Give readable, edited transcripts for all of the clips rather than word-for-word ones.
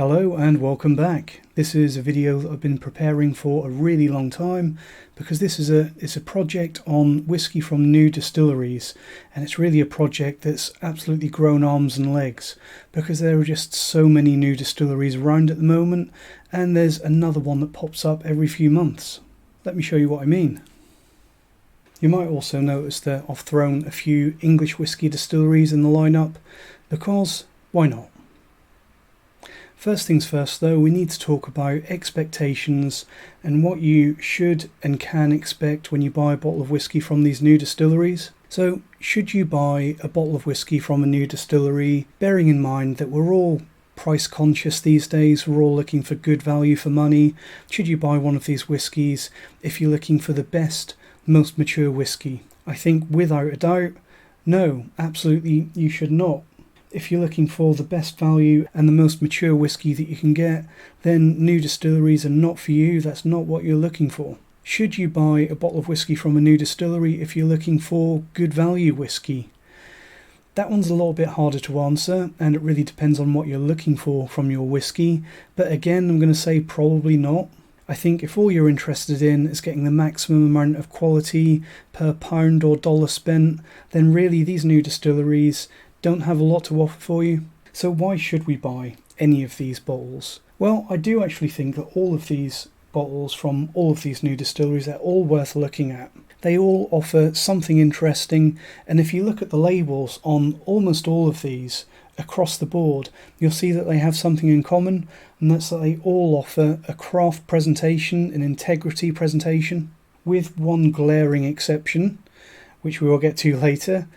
Hello and welcome back. This is a video that I've been preparing for a really long time because this is a project on whiskey from new distilleries, and it's really a project that's absolutely grown arms and legs because there are just so many new distilleries around at the moment, and there's another one that pops up every few months. Let me show you what I mean. You might also notice that I've thrown a few English whiskey distilleries in the lineup because why not? First things first though, we need to talk about expectations and what you should and can expect when you buy a bottle of whiskey from these new distilleries. So, should you buy a bottle of whiskey from a new distillery, bearing in mind that we're all price conscious these days, we're all looking for good value for money? Should you buy one of these whiskies if you're looking for the best, most mature whiskey? I think without a doubt, no, absolutely you should not. If you're looking for the best value and the most mature whiskey that you can get, then new distilleries are not for you. That's not what you're looking for. Should you buy a bottle of whiskey from a new distillery if you're looking for good value whiskey? That one's a little bit harder to answer, and it really depends on what you're looking for from your whiskey. But again, I'm going to say probably not. I think if all you're interested in is getting the maximum amount of quality per pound or dollar spent, then really these new distilleries don't have a lot to offer for you. So why should we buy any of these bottles? Well, I do actually think that all of these bottles from all of these new distilleries are all worth looking at. They all offer something interesting, and if you look at the labels on almost all of these across the board, you'll see that they have something in common, and that's that they all offer a craft presentation, an integrity presentation, with one glaring exception, which we will get to later.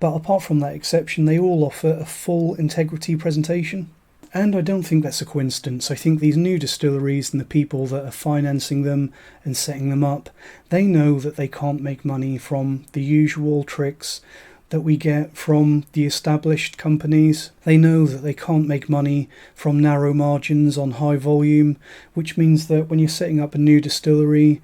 But apart from that exception, they all offer a full integrity presentation. And I don't think that's a coincidence. I think these new distilleries and the people that are financing them and setting them up, they know that they can't make money from the usual tricks that we get from the established companies. They know that they can't make money from narrow margins on high volume, which means that when you're setting up a new distillery,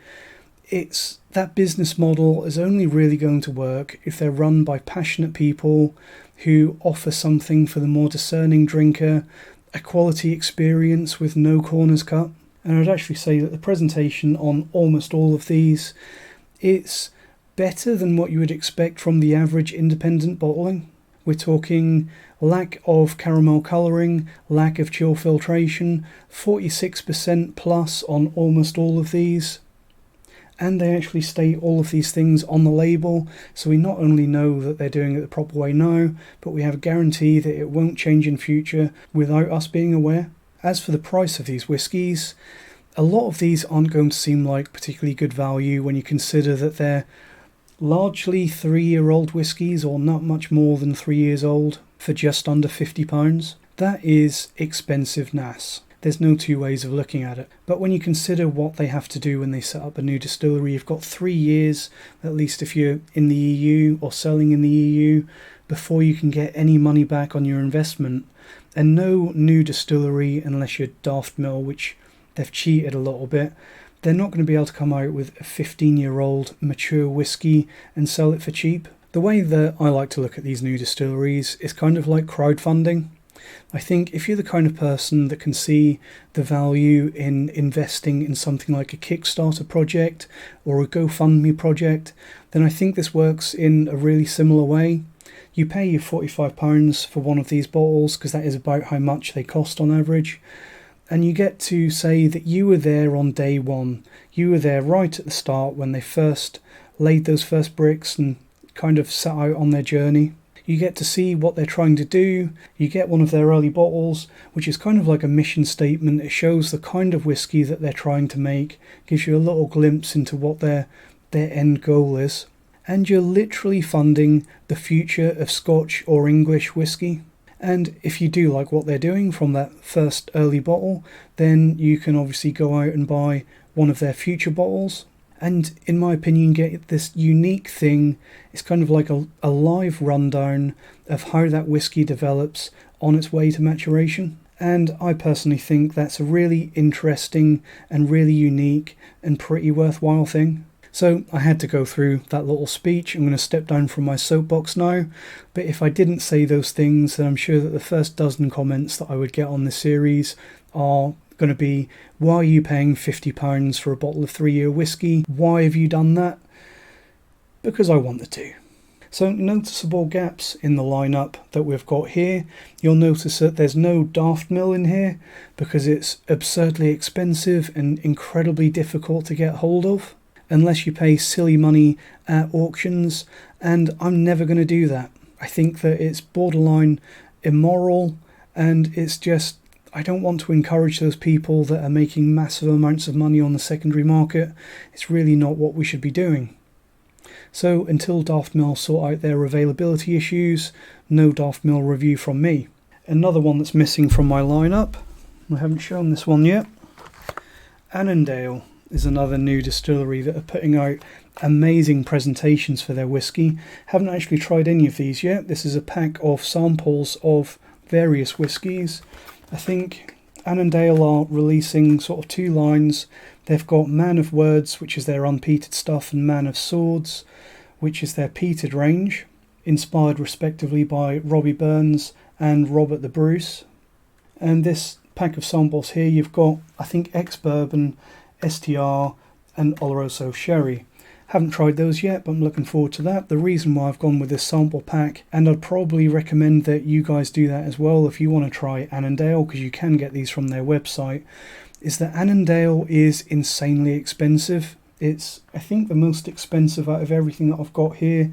that business model is only really going to work if they're run by passionate people who offer something for the more discerning drinker, a quality experience with no corners cut. And I'd actually say that the presentation on almost all of these, it's better than what you would expect from the average independent bottling. We're talking lack of caramel colouring, lack of chill filtration, 46% plus on almost all of these. And they actually state all of these things on the label, so we not only know that they're doing it the proper way now, but we have a guarantee that it won't change in future without us being aware. As for the price of these whiskies, a lot of these aren't going to seem like particularly good value when you consider that they're largely 3-year-old whiskies, or not much more than 3 years old, for just under £50. That is expensive nass. There's no two ways of looking at it. But when you consider what they have to do when they set up a new distillery, you've got 3 years, at least if you're in the EU or selling in the EU, before you can get any money back on your investment. And no new distillery, unless you're Daft Mill, which they've cheated a little bit, they're not going to be able to come out with a 15-year-old mature whiskey and sell it for cheap. The way that I like to look at these new distilleries is kind of like crowdfunding. I think if you're the kind of person that can see the value in investing in something like a Kickstarter project or a GoFundMe project, then I think this works in a really similar way. You pay your £45 for one of these bottles because that is about how much they cost on average, and you get to say that you were there on day one. You were there right at the start when they first laid those first bricks and kind of set out on their journey. You get to see what they're trying to do. You get one of their early bottles, which is kind of like a mission statement. It shows the kind of whiskey that they're trying to make, gives you a little glimpse into what their end goal is. And you're literally funding the future of Scotch or English whiskey. And if you do like what they're doing from that first early bottle, then you can obviously go out and buy one of their future bottles. And in my opinion, get this unique thing. It's kind of like a live rundown of how that whiskey develops on its way to maturation. And I personally think that's a really interesting and really unique and pretty worthwhile thing. So I had to go through that little speech. I'm going to step down from my soapbox now, but if I didn't say those things, then I'm sure that the first dozen comments that I would get on this series are going to be, why are you paying £50 for a bottle of 3-year whiskey? Why have you done that? Because I wanted to. So noticeable gaps in the lineup that we've got here. You'll notice that there's no Daft Mill in here because it's absurdly expensive and incredibly difficult to get hold of unless you pay silly money at auctions, and I'm never going to do that. I think that it's borderline immoral, and it's just, I don't want to encourage those people that are making massive amounts of money on the secondary market. It's really not what we should be doing. So until Daft Mill sort out their availability issues, no Daft Mill review from me. Another one that's missing from my lineup, I haven't shown this one yet. Annandale is another new distillery that are putting out amazing presentations for their whiskey. Haven't actually tried any of these yet. This is a pack of samples of various whiskies. I think Annandale are releasing sort of 2 lines. They've got Man of Words, which is their unpeated stuff, and Man of Swords, which is their peated range, inspired respectively by Robbie Burns and Robert the Bruce. And this pack of samples here, you've got, I think, ex-bourbon, STR, and Oloroso sherry. Haven't tried those yet, but I'm looking forward to that. The reason why I've gone with this sample pack, and I'd probably recommend that you guys do that as well if you want to try Annandale, because you can get these from their website, is that Annandale is insanely expensive. It's, I think, the most expensive out of everything that I've got here.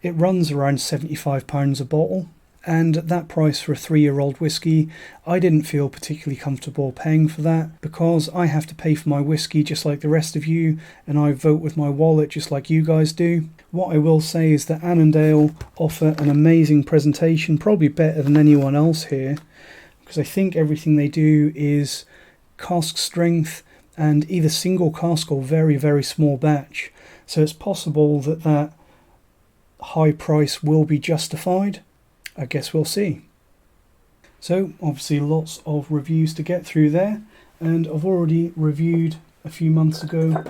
It runs around £75 a bottle, and at that price for a 3-year-old whiskey, I didn't feel particularly comfortable paying for that, because I have to pay for my whiskey just like the rest of you, and I vote with my wallet just like you guys do. What I will say is that Annandale offer an amazing presentation, probably better than anyone else here, because I think everything they do is cask strength and either single cask or very, very small batch. So it's possible that that high price will be justified. I guess we'll see. So obviously lots of reviews to get through there, and I've already reviewed a few months ago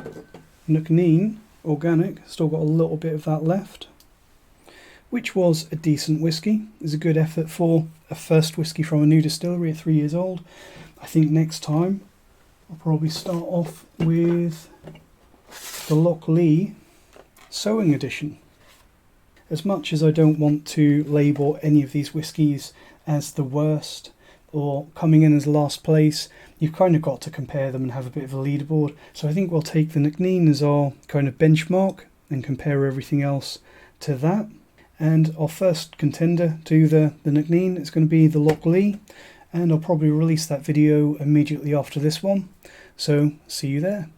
Nuckneen Organic, still got a little bit of that left, which was a decent whiskey. It's a good effort for a first whiskey from a new distillery at 3 years old. I think next time I'll probably start off with the Loch Lee Sowing Edition. As much as I don't want to label any of these whiskies as the worst or coming in as last place, you've kind of got to compare them and have a bit of a leaderboard. So I think we'll take the Nuckneen as our kind of benchmark and compare everything else to that. And our first contender to the Nuckneen is going to be the Loch Lee, and I'll probably release that video immediately after this one. So see you there.